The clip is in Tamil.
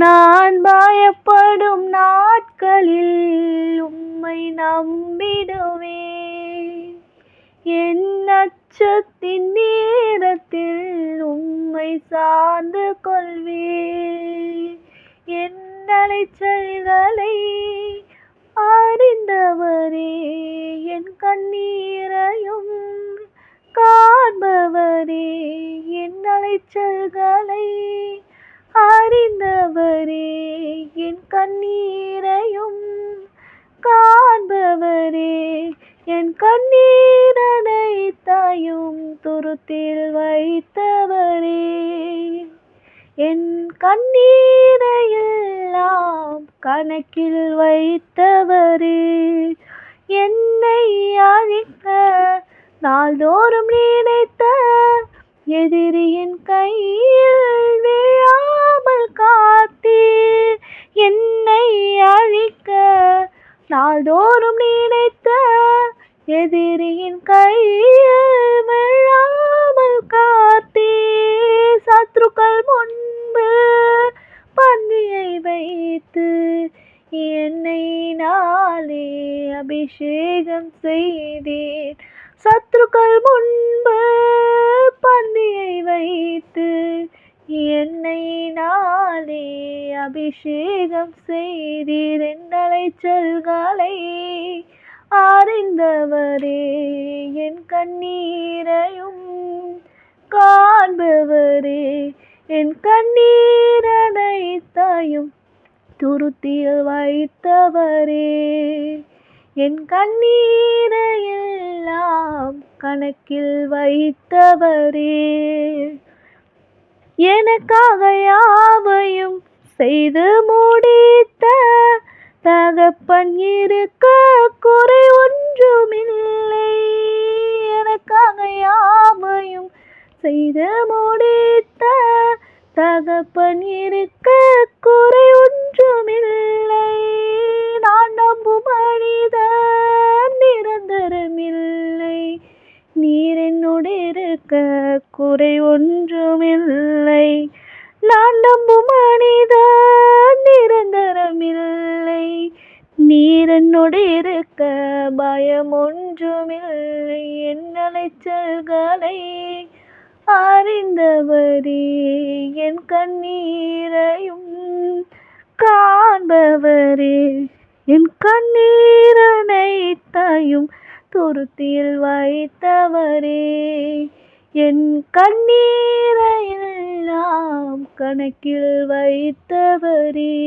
நான் பயப்படும் நாட்களில் உம்மை நம்பிடுவேன். என் அச்சத்தின் நேரத்தில் உம்மை சார்ந்து கொள்வேன். என் அலைச்சல்களை அறிந்தவரே, என் கண்ணீரையும் காண்பவரே, என் அலைச்சல்களை அறிந்தவரே, என் கண்ணீரையும் காண்பவரே, என் கண்ணீரனைத்தாயும் துருத்தில் வைத்தவரே, என் கண்ணீரையெல்லாம் கணக்கில் வைத்தவரே, என்னை அழிக்க நாள்தோறும் நினைத்த எதிரியின் கையில் விழாமல் காத்தீர். என்னை அழிக்க நாள்தோறும் நினைத்த எதிரியின் கையில் விழாமல் காத்தீர். சத்ருக்கள் முன்பு பந்தியை வைத்து என்னை நாளே அபிஷேகம் செய்தேன். சத்ருக்கள் முன்பு பந்தியை வைத்து என்னை நாளே அபிஷேகம் செய்தீர். என் அலைச்சல்களை அறிந்தவரே, என் கண்ணீரையும் காண்பவரே, என் கண்ணீரனைத்தாயும் துருத்தியில் வைத்தவரே, என் கண்ணீரையெல்லாம் கணக்கில் வைத்தவரே, எனக்காக யாவையும் செய்து முடித்த தகப்பன் இருக்க குறை ஒன்றுமில்லை. எனக்காக யாவையும் செய்து முடித்த தகப்பன் இருக்க குறை ஒன்றுமில்லை. நான் நம்பும் மனிதன் நிரந்தரமில்லை. நீர் என்னோடு இருக்க குறை ஒன்றுமில்லை. நான் நம்பும் மனிதன் நிரந்தரமில்லை. நீர் என்னோடு இருக்க பயம் ஒன்றுமில்லை. என் அலைச்சல்களை அறிந்தவரே, என் கண்ணீரையும் காண்பவரே, என் கண்ணீரனைத்தாயும் துருத்தியில் வைத்தவரே, என் கண்ணீரையெல்லாம் கணக்கில் வைத்தவரே.